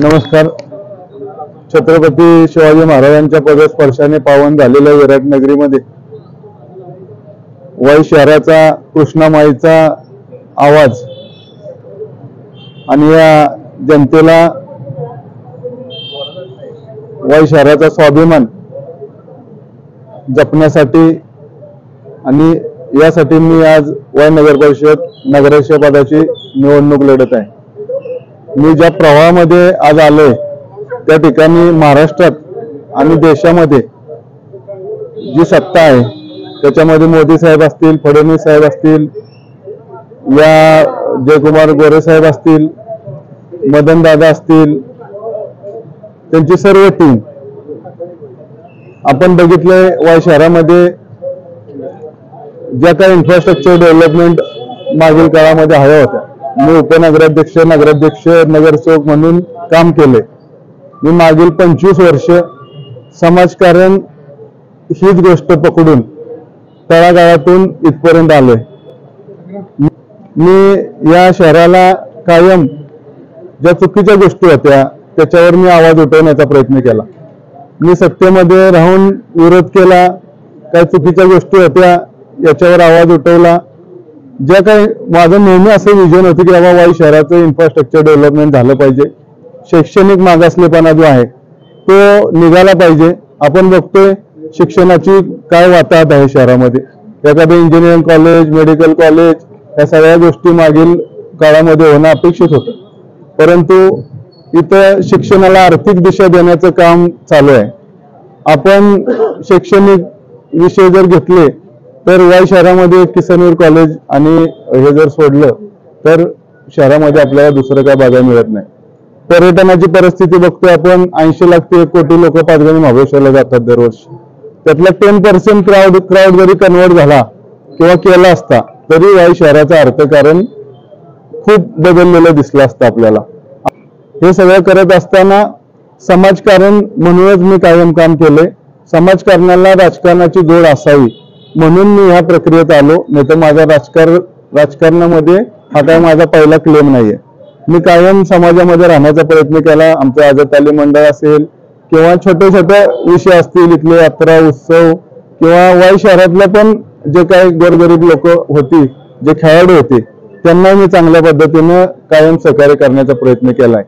नमस्कार. छत्रपती शिवाजी महाराजांच्या पदस्पर्शाने पावन झालेल्या विराट नगरीमध्ये वाई शहराचा कृष्णामाईचा आवाज आणि या जनतेला वाई शहराचा स्वाभिमान जपण्यासाठी आणि यासाठी मी आज वाई नगर परिषद नगराध्यक्ष पदाची निवडणूक लढत आहे. मी ज्या प्रवाहामध्ये आज आलोय त्या ठिकाणी महाराष्ट्रात आणि देशामध्ये जी सत्ता आहे त्याच्यामध्ये मोदी साहेब असतील, फडणवीस साहेब असतील, या जयकुमार गोरे साहेब असतील, मदन दादा असतील, त्यांची सर्व टीम आपण बघितले. वाई शहरामध्ये ज्या काही इन्फ्रास्ट्रक्चर डेव्हलपमेंट मागील काळामध्ये हव्या होत्या, मी उपनगराध्यक्ष, नगराध्यक्ष, नगरसेवक म्हणून काम केले. मी मागील 25 वर्ष समाजकारण हीच गोष्ट पकडून तळागाळातून इथपर्यंत आलोय. मी या शहराला कायम ज्या चुकीच्या गोष्टी होत्या त्याच्यावर मी आवाज उठवण्याचा प्रयत्न केला. मी सत्तेमध्ये राहून विरोध केला, काही चुकीच्या गोष्टी होत्या याच्यावर आवाज उठवला. ज्या काही माझं नेहमी असं विजन होतं की बाबा वाई शहराचं इन्फ्रास्ट्रक्चर डेव्हलपमेंट झालं पाहिजे, शैक्षणिक मागासलेपणा जो आहे तो निघाला पाहिजे. आपण बघतोय शिक्षणाची काय वाताहत आहे शहरामध्ये. एखादं इंजिनिअरिंग कॉलेज, मेडिकल कॉलेज या सगळ्या गोष्टी मागील काळामध्ये होणं अपेक्षित होतं, परंतु इथं शिक्षणाला आर्थिक दिशा देण्याचं काम चालू आहे. आपण शैक्षणिक विषय जर घेतले तर वाई शहरामध्ये किसनवीर कॉलेज आणि हे जर सोडलं तर शहरामध्ये आपल्याला दुसरं काय बघायला मिळत नाही. पर्यटनाची परिस्थिती बघतोय आपण, 80 लाख ते 1 कोटी लोक पाचगणी महाबळेश्वरला जातात दरवर्षी. त्यातला 10% क्राऊड जरी कन्वर्ट झाला किंवा केला असता तरी वाई शहराचं अर्थकारण खूप बदललेलं दिसलं असतं आपल्याला. हे सगळं करत असताना समाजकारण म्हणूनच मी कायम काम केले. समाजकारणाला राजकारणाची जोड असावी म्हणून मी ह्या प्रक्रियेत आलो. नाही तर माझा राजकारणामध्ये हा काय माझा पहिला क्लेम नाहीये. मी कायम समाजामध्ये राहण्याचा प्रयत्न केला. आमचं आझाद तालीम मंडळ असेल किंवा छोटे छोटे विषय असतील, इथले यात्रा उत्सव किंवा वाई शहरातल्या पण जे काही गोरगरीब लोक होती, जे खेळाडू होते, त्यांना मी चांगल्या पद्धतीनं कायम सहकार्य करण्याचा प्रयत्न केलाय.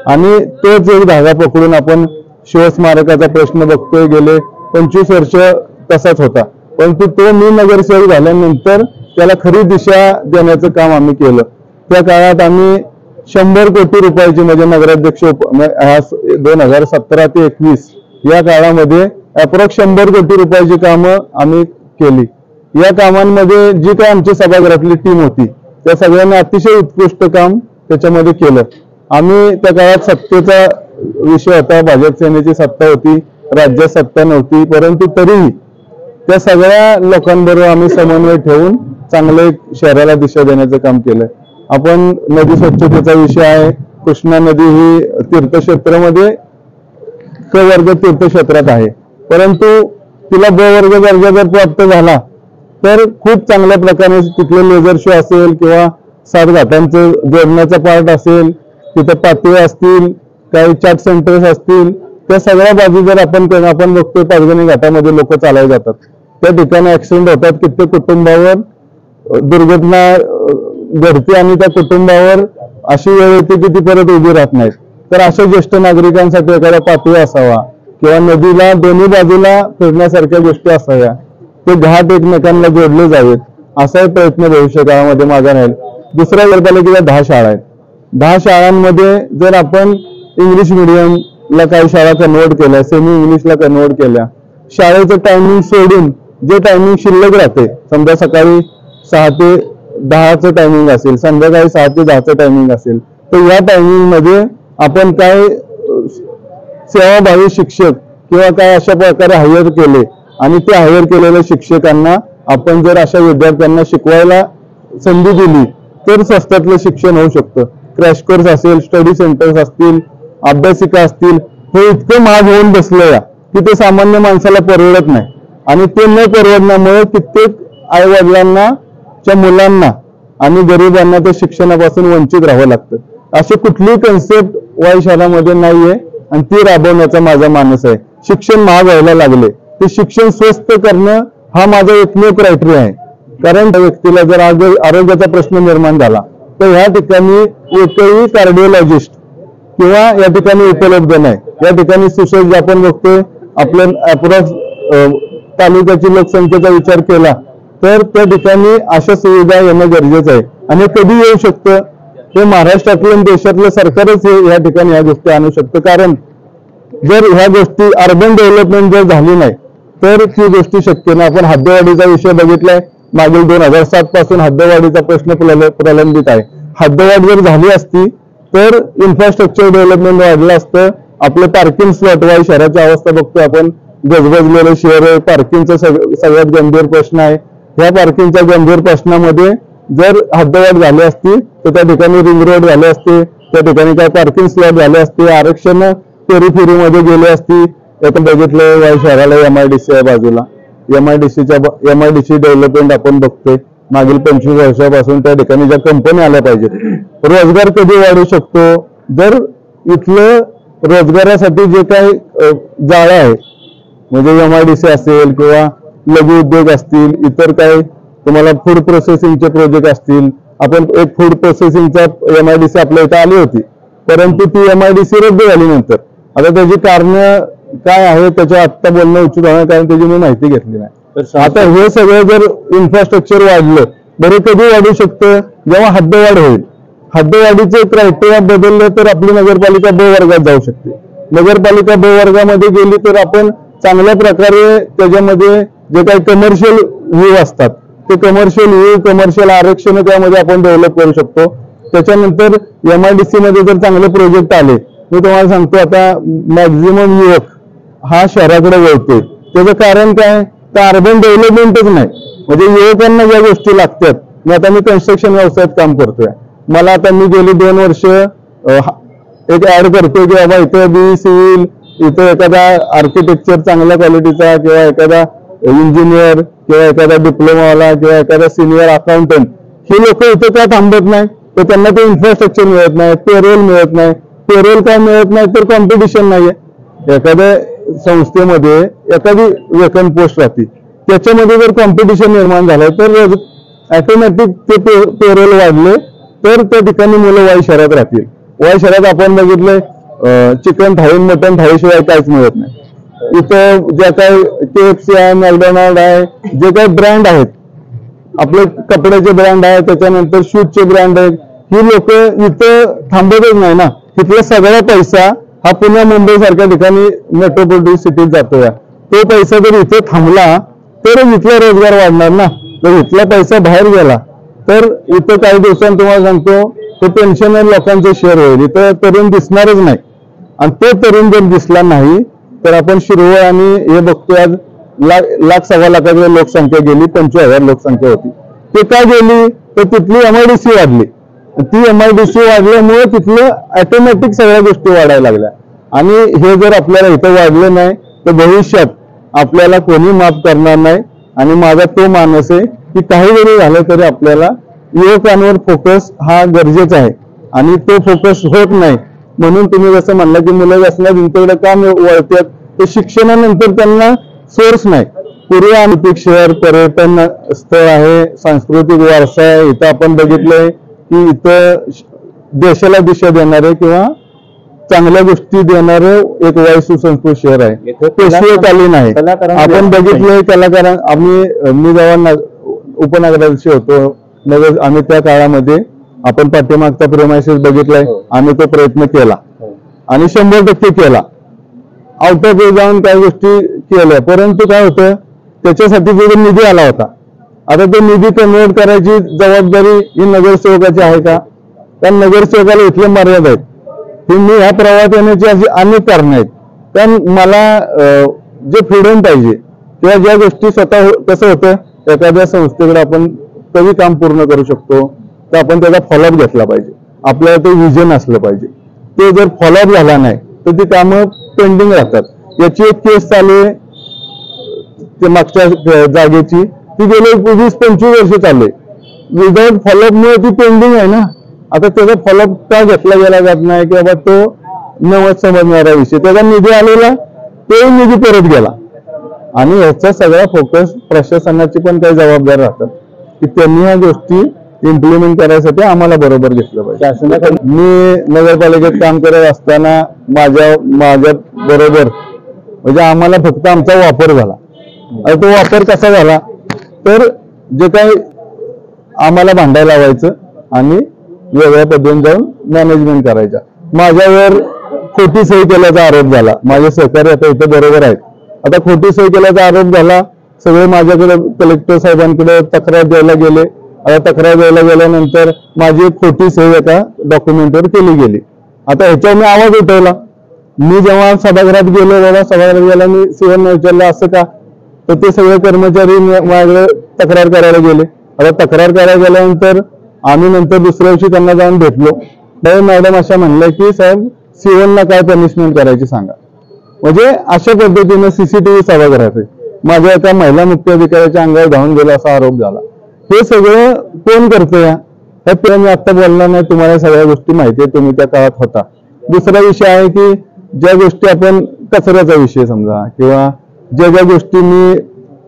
आणि तोच एक धागा पकडून आपण शिवस्मारकाचा प्रश्न बघतोय. गेले 25 वर्ष तसाच होता, परंतु तो मी नगरसेवक झाल्यानंतर त्याला खरी दिशा देण्याचं काम आम्ही केलं. त्या काळात आम्ही 100 कोटी रुपयाची म्हणजे नगराध्यक्ष 2017 ते 21 या काळामध्ये अप्रॉक्स 100 कोटी रुपयाची कामं आम्ही केली. या कामांमध्ये जी काय आमची सभागृहातली टीम होती त्या सगळ्यांनी अतिशय उत्कृष्ट काम त्याच्यामध्ये केलं. आम्ही त्या काळात सत्तेचा विषय होता, भाजप सेनेची सत्ता होती, राज्यात सत्ता नव्हती, परंतु तरीही त्या सगळ्या लोकांबरोबर आम्ही समन्वय ठेवून चांगले शहराला दिशा देण्याचं काम केलंय. आपण नदी स्वच्छतेचा विषय आहे. कृष्णा नदी ही तीर्थक्षेत्रामध्ये क वर्ग तीर्थक्षेत्रात आहे, परंतु तिला ब वर्ग दर्जा जर प्राप्त झाला तर खूप चांगल्या प्रकारे तिथले लेझर शो असेल किंवा 7 घाटांचं जोडण्याचा पार्ट असेल, तिथे पातळी असतील, काही चाट सेंटर्स असतील, त्या सगळ्या बाजू जर आपण बघतोय पाचगणी घाटामध्ये लोक चालायला जातात, त्या ठिकाणी ऍक्सिडेंट होतात, कित्येक कुटुंबावर दुर्घटना घडते आणि त्या कुटुंबावर अशी वेळ येते की ती परत उभी राहत नाहीत. तर अशा ज्येष्ठ नागरिकांसाठी एखादा पातळी असावा किंवा नदीला दोन्ही बाजूला फिरण्यासारख्या गोष्टी असाव्या, ते घाट एकमेकांना जोडले जावेत, असा प्रयत्न भविष्य काळामध्ये माझा राहील. दुसऱ्या वर्गाला 10 शाळा आहेत. 10 शाळांमध्ये जर आपण इंग्लिश मिडियमला काही शाळा कन्वर्ट केल्या, सेमी इंग्लिशला कन्वर्ट केल्या, शाळेचं टायमिंग सोडून जे टायमिंग शिल्लक राहते, समजा सकाळी 6 ते 10चं टायमिंग असेल, संध्याकाळी 6 ते 10चं टायमिंग असेल, तर या टायमिंग मध्ये आपण काय सेवाभावी शिक्षक किंवा काय अशा प्रकारे हायर केले आणि ते हायर केलेल्या शिक्षकांना आपण जर अशा विद्यार्थ्यांना शिकवायला संधी दिली तर स्वस्तातलं शिक्षण होऊ शकतं. क्रॅश कोर्स असेल, स्टडी सेंटर्स असतील, अभ्यासिका असतील, हे इतकं महाग होऊन बसलं की ते सामान्य माणसाला परवडत नाही. आणि ते न परवडण्यामुळे कित्येक आई वडिलांना च्या मुलांना आणि गरिबांना ते शिक्षणापासून वंचित राहावं लागतं. अशी कुठलीही कन्सेप्ट वाई शहरामध्ये नाहीये आणि ती राबवण्याचा माझा मानस आहे. शिक्षण महाग व्हायला लागले, ते शिक्षण स्वस्त करणं हा माझा एकमेव क्रायटेरिया आहे. कारण त्या व्यक्तीला जर आरोग्याचा प्रश्न निर्माण झाला तर ह्या ठिकाणी एकही कार्डिओलॉजिस्ट किंवा या ठिकाणी उपलब्ध नाही. या ठिकाणी सुसज्ज आपण बघतोय आपल्या अप्रॉक्स तालुक्याची लोकसंख्येचा विचार केला तर त्या ठिकाणी अशा सुविधा येणं गरजेचं आहे. आणि कधी येऊ शकतं हे महाराष्ट्रातलं देशातलं सरकारच या ठिकाणी ह्या गोष्टी आणू शकतं. कारण जर ह्या गोष्टी अर्बन डेव्हलपमेंट जर झाली नाही तर ती गोष्टी शक्य नाही. आपण हद्दवाढीचा विषय बघितलाय, मागील 2007 पासून हद्दवाढीचा प्रश्न प्रलंबित आहे. हद्दवाढ जर झाली असती तर इन्फ्रास्ट्रक्चर डेव्हलपमेंट वाढलं असतं. आपले पार्किंग स्लॉट वाई शहराची अवस्था बघतोय आपण, गजबजलेलं शहर आहे. पार्किंगचा सगळ्यात गंभीर प्रश्न आहे. ह्या पार्किंगच्या गंभीर प्रश्नामध्ये जर हद्दवाढ झाली असती तर त्या ठिकाणी रिंग रोड झाले असते, त्या ठिकाणी काय पार्किंग स्लॉट झाले असते, आरक्षण पेरीफेरीमध्ये गेले असती. याचं बघितलं वाई शहराला MIDC आहे बाजूला, MIDC डेव्हलपमेंट आपण बघतोय. मागील 25 वर्षापासून त्या ठिकाणी ज्या कंपन्या आल्या पाहिजेत. रोजगार कधी वाढू शकतो जर इथलं रोजगारासाठी जे काही जाळं आहे म्हणजे MIDC असेल किंवा लघु उद्योग असतील, इतर काही तुम्हाला फूड प्रोसेसिंगचे प्रोजेक्ट असतील. आपण एक फूड प्रोसेसिंगचा MIDC आपल्या इथे आली होती, परंतु ती MIDC रद्द झाली नंतर. आता त्याची कारणं काय आहे त्याच्या आत्ता बोलणं उचित होणार, कारण त्याची मी माहिती घेतली नाही. आता हे सगळं जर इन्फ्रास्ट्रक्चर वाढलं, बरं कधी वाढू शकतं जेव्हा हद्दवाढ होईल. हद्दवाढीचे क्रायटेरिया बदलले तर आपली नगरपालिका ब वर्गात जाऊ शकते. नगरपालिका ब वर्गामध्ये गेली तर आपण चांगल्या प्रकारे त्याच्यामध्ये जे काही कमर्शियल व्ह्यू असतात ते कमर्शियल व्ह्यू, कमर्शियल आरक्षण त्यामध्ये आपण डेव्हलप करू शकतो. त्याच्यानंतर MIDC मध्ये जर चांगले प्रोजेक्ट आले, मी तुम्हाला सांगतो आता मॅक्झिमम युवक हा शहराकडे वळतोय. त्याचं कारण काय तर अर्बन डेव्हलपमेंटच नाही. म्हणजे युवकांना ज्या गोष्टी लागतात, आता मी कन्स्ट्रक्शन व्यवसायात काम करतोय, मला आता मी गेली 2 वर्ष एक ऍड करतोय की बाबा इथं BE सिव्हिल, इथं एखादा आर्किटेक्चर चांगल्या क्वालिटीचा किंवा एखादा इंजिनियर किंवा एखादा डिप्लोमावाला किंवा एखादा सिनियर अकाउंटंट, ही लोक इथं का थांबत नाही तर त्यांना ते इन्फ्रास्ट्रक्चर मिळत नाही, पेरोल मिळत नाही. पेरोल काय मिळत नाही तर कॉम्पिटिशन नाहीये. एखाद्या संस्थेमध्ये एखादी वेकंट पोस्ट राहते, त्याच्यामध्ये जर कॉम्पिटिशन निर्माण झालं तर ऑटोमॅटिक ते पेरोल वाढले तर त्या ठिकाणी मुलं वाई शहरात राहतील. वाई शहरात आपण बघितलंय चिकन थाळी, मटन थाळीशिवाय काहीच मिळत नाही. इथं ज्या काही KFC आहे, मॅकडोनाल्ड आहे, जे काही ब्रँड आहेत, आपले कपड्याचे ब्रँड आहे, त्याच्यानंतर शूजचे ब्रँड आहेत, ही लोक इथं थांबतच नाही ना. तिथला सगळा पैसा हा पुण्या मुंबई सारख्या ठिकाणी मेट्रोपॉलिटन सिटीत जातोय. तो पैसा जर इथे थांबला तरच इथला रोजगार वाढणार ना. जर इथला पैसा बाहेर गेला तर इथं काही दिवसांनी तुम्हाला सांगतो ते पेन्शनर लोकांचे शेअर होईल. इथं तरुण दिसणारच नाही. आणि तो तरुण जर दिसला नाही तर आपण शिरवळ आणि हे बघतोय आज लाख 1.25 लाखाची लोकसंख्या गेली, 25,000 लोकसंख्या होती. ते का गेली तर तिथली MIDC वाढली. ती MIDC वाढल्यामुळे तिथलं ऑटोमॅटिक सगळ्या गोष्टी वाढायला लागल्या. आणि हे जर आपल्याला इथं वाढलं नाही तर भविष्यात आपल्याला कोणी माफ करणार नाही. आणि माझा तो मानस आहे की काही जरी झालं तरी आपल्याला युवकांवर फोकस हा गरजेचा आहे. आणि तो फोकस होत नाही म्हणून तुम्ही जसं म्हणलं की मुलं व्यसनात त्यांच्याकडे का वळतात, ते शिक्षणानंतर त्यांना सोर्स नाही. पूर्वी आर्थिक शहर, पर्यटन स्थळ आहे, सांस्कृतिक वारसा आहे. इथं आपण बघितलंय की इथं देशाला दिशा देणारे किंवा चांगल्या गोष्टी देणारे एक वाई सुसंस्कृत शहर आहे, पेशवेकालीन आहे. आपण बघितलंय कलाकार, मी जेव्हा उपनगराध्यक्ष होतो नगर, आम्ही त्या काळामध्ये आपण पाठीमागचा प्रेमाइसेस बघितलाय, आम्ही तो प्रयत्न केला आणि 100% केला. आउट ऑफ जाऊन काही गोष्टी केल्या, परंतु काय होतं त्याच्यासाठी जो निधी आला होता, आता तो निधी कन्व्हर्ट करायची जबाबदारी ही नगरसेवकाची आहे का? त्या नगरसेवकाला इथले मर्यादा आहेत. मी ह्या प्रवाहात येण्याची अशी अनेक कारणं आहेत. पण मला जे फ्रीडम पाहिजे किंवा ज्या गोष्टी स्वतः, कसं होतं एखाद्या संस्थेकडे आपण कधी काम पूर्ण करू शकतो तर आपण त्याचा फॉलोअप घेतला पाहिजे. आपल्याला ते विजन असलं पाहिजे. ते जर फॉलोअप झाला नाही तर ती कामं पेंडिंग राहतात. याची एक केस चालू आहे ते मागच्या जागेची, ती गेले 20-25 वर्ष चालले. विदाउट फॉलोअपमुळे ती पेंडिंग आहे ना. आता त्याचा फॉलोअप का घेतला गेला जात नाही की बाबा तो नवस समजणारा विषय, त्याचा निधी आलेला तोही निधी परत गेला. आणि याचा सगळा फोकस प्रशासनाची पण काही जबाबदार राहतात की त्यांनी ह्या गोष्टी इम्प्लिमेंट करायसाठी आम्हाला बरोबर घेतलं पाहिजे. मी नगरपालिकेत काम करत असताना माझ्या बरोबर म्हणजे आम्हाला फक्त आमचा वापर झाला. आणि तो वापर कसा झाला तर जे काही आम्हाला भांडायला लावायचं आणि वेगळ्या पद्धतीने जाऊन मॅनेजमेंट करायच्या. माझ्यावर खोटी सही केल्याचा आरोप झाला. माझे सहकारी आता इथे बरोबर आहेत. आता खोटी सही केल्याचा आरोप झाला. सगळे माझ्याकडे कलेक्टर साहेबांकडे तक्रार द्यायला गेले. आता तक्रार द्यायला गेल्यानंतर माझी एक खोटी सही एका डॉक्युमेंटवर केली गेली. आता ह्याच्यावर मी आवाज उठवला. मी जेव्हा सभागृहात गेलो, बाबा सभागृहात गेला, मी सीओना विचारलं असं का, तर ते सगळे कर्मचारी माझ्याकडे तक्रार करायला गेले. आता तक्रार करायला गेल्यानंतर आम्ही नंतर दुसऱ्या दिवशी त्यांना जाऊन भेटलो. मॅडम अशा म्हणल्या की साहेब सीओना काय पनिशमेंट करायची सांगा. म्हणजे अशा पद्धतीने सीसीटीव्ही सभागृहात माझ्या एका महिला मुख्याधिकाऱ्याच्या अंगावर धावून गेला असा आरोप झाला. हे सगळं कोण करतं या मी आता बोलणार नाही. तुम्हाला सगळ्या गोष्टी माहिती आहे, तुम्ही त्या काळात होता. दुसरा विषय आहे की ज्या गोष्टी आपण कचऱ्याचा विषय समजा किंवा ज्या गोष्टी मी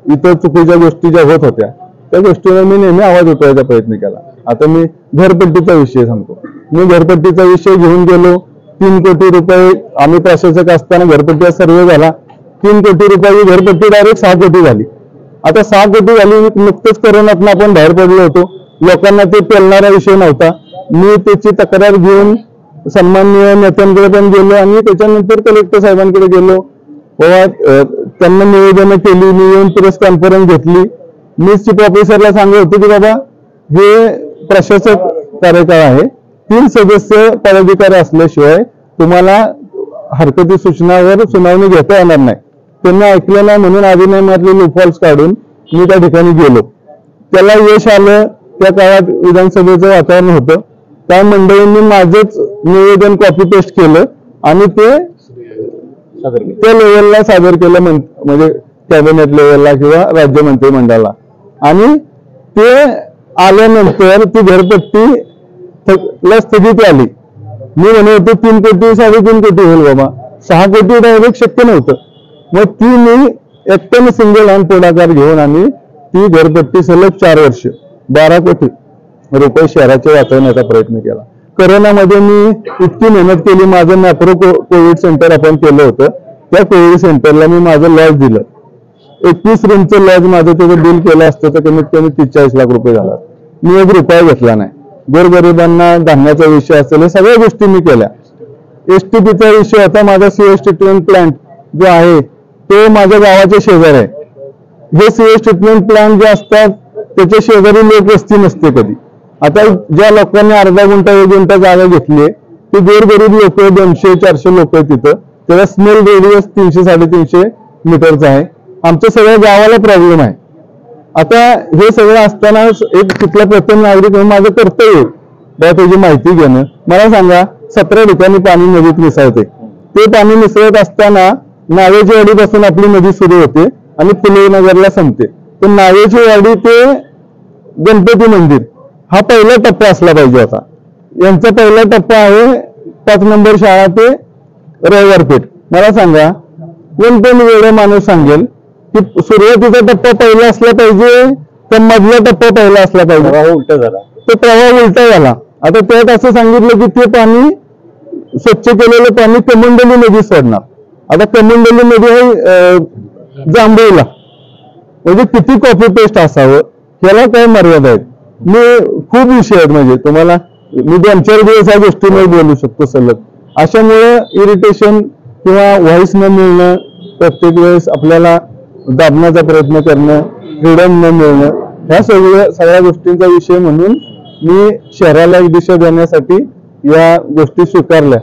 इतर चुकीच्या गोष्टी ज्या होत होत्या त्या गोष्टीवर मी नेहमी आवाज उठवायचा प्रयत्न केला. आता मी घरपट्टीचा विषय सांगतो. मी घरपट्टीचा विषय घेऊन गेलो. 3 कोटी रुपये आम्ही प्रशासक असताना घरपट्टीचा सर्वे झाला. 3 कोटी रुपयाची घरपट्टी डायरेक्ट 6 कोटी झाली. आता 6 कोटी झाली. नुकतंच कोरोनातून आपण बाहेर पडलो होतो. लोकांना ते पेलणारा विषय नव्हता. मी त्याची तक्रार घेऊन सन्माननीय नेत्यांकडे पण गेलो आणि त्याच्यानंतर कलेक्टर साहेबांकडे गेलो. बाबा त्यांना निवेदनं केली. मी येऊन प्रेस कॉन्फरन्स घेतली. मी चीफ ऑफिसरला सांगत होतो की बाबा हे प्रशासक कार्यकाळ आहे. 3 सदस्य पदाधिकारी असल्याशिवाय तुम्हाला हरकती सूचनावर सुनावणी घेता येणार नाही. त्यांनी ऐकलं नाही म्हणून अधिनियमातले लूपहोल्स काढून मी त्या ठिकाणी गेलो. त्याला यश आलं. त्या काळात विधानसभेचं वातावरण होतं. त्या मंडळींनी माझंच निवेदन कॉपी पेस्ट केलं आणि ते त्या लेवलला सादर केलं म्हणजे कॅबिनेट लेवलला किंवा राज्य मंत्रिमंडळाला. आणि ते आल्यानंतर ती घरपट्टी स्थगिती आली. मी म्हणत होतो 3 कोटी 3.5 कोटी होईल बाबा. 6 कोटी डायरेक्ट शक्य नव्हतं. मग ती मी एकट्याने सिंगल हँड पुढाकार घेऊन आणि ती घरपट्टी सलग 4 वर्ष 12 कोटी रुपये शहराचे वाचवण्याचा प्रयत्न केला. कोरोनामध्ये मी इतकी मेहनत केली. माझं मॅप्रो कोविड सेंटर आपण केलं होतं. त्या कोविड सेंटरला मी माझं लॉज दिलं. 21 रूमचं लॉज माझं त्याचं बिल केलं असतं तर कमीत कमी 43 लाख रुपये झाला. मी 1 रुपया घेतला नाही. गोरगरिबांना धान्याचा विषय असेल, सगळ्या गोष्टी मी केल्या. एसटीपीचा विषय होता. माझा सीएस ट्रीटमेंट प्लांट जो आहे तो माझ्या गावाच्या शेजारी आहे. हे सीएस ट्रीटमेंट प्लांट जे असतात त्याच्या शेजारी लोकवस्ती नसते कधी. आता ज्या लोकांनी अर्धा गुंठा 1 गुंठा जागा घेतली ते गोरगरीब लोक 200-400 लोक आहेत तिथं. त्याला स्मेल रेडियस 300-350 मीटरचा आहे. आमच्या सगळ्या गावाला प्रॉब्लेम आहे. आता हे सगळं असताना एक तिथला प्रथम नागरिक माझं कर्तव्य त्याची माहिती घेणं. मला सांगा 17 ठिकाणी पाणी नदीत मिसळते. ते पाणी मिसळत असताना नावेची वाडीपासून आपली नदी सुरू होते आणि फुले नगरला संपते. तर नावेची वाडी ते गणपती मंदिर हा पहिला टप्पा असला पाहिजे होता. यांचा पहिला टप्पा आहे 5 नंबर शाळा ते रविवारपेठ. मला सांगा कोण वेगळा माणूस सांगेल की सुरुवातीचा टप्पा पहिला असला पाहिजे तर मधला टप्पा पहिला असला पाहिजे. प्रवाह उलटा झाला. तो प्रवाह उलटा झाला. आता त्यात असं सांगितलं की ते पाणी स्वच्छ केलेलं पाणी कमंडली नदी सोडणार. आता कमंडली नदी आहे जांभळीला. म्हणजे किती कॉपी पेस्ट असावं याला काय मर्यादा आहेत. मी खूप विषय आहेत म्हणजे तुम्हाला मी 2-4 दिवस या गोष्टी नाही बोलू शकतो सलग. अशामुळे इरिटेशन किंवा व्हॉइस न मिळणं, प्रत्येक वेळेस आपल्याला दाबण्याचा प्रयत्न करणं, फ्रीडम न मिळणं, ह्या सगळ्या गोष्टींचा विषय म्हणून मी शहराला एक दिशा देण्यासाठी या गोष्टी स्वीकारल्या.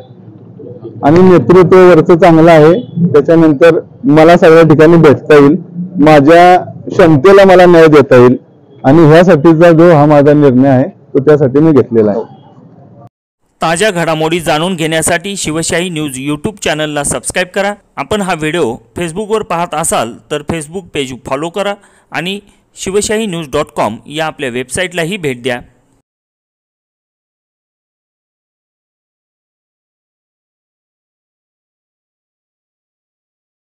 आणि नेतृत्व वरचं चांगलं आहे. त्याच्यानंतर मला सगळ्या ठिकाणी भेटता येईल. माझ्या क्षमतेला मला न्याय देता येईल. आणि ह्यासाठीचा जो हा माझा निर्णय आहे तो त्यासाठी मी घेतलेला आहे. ताज्या घडामोडी जाणून घेण्यासाठी शिवशाही न्यूज यूट्यूब चॅनलला सबस्क्राईब करा. आपण हा व्हिडिओ फेसबुकवर पाहत असाल तर फेसबुक पेज फॉलो करा आणि शिवशाही न्यूज.com या आपल्या वेबसाईटलाही भेट द्या.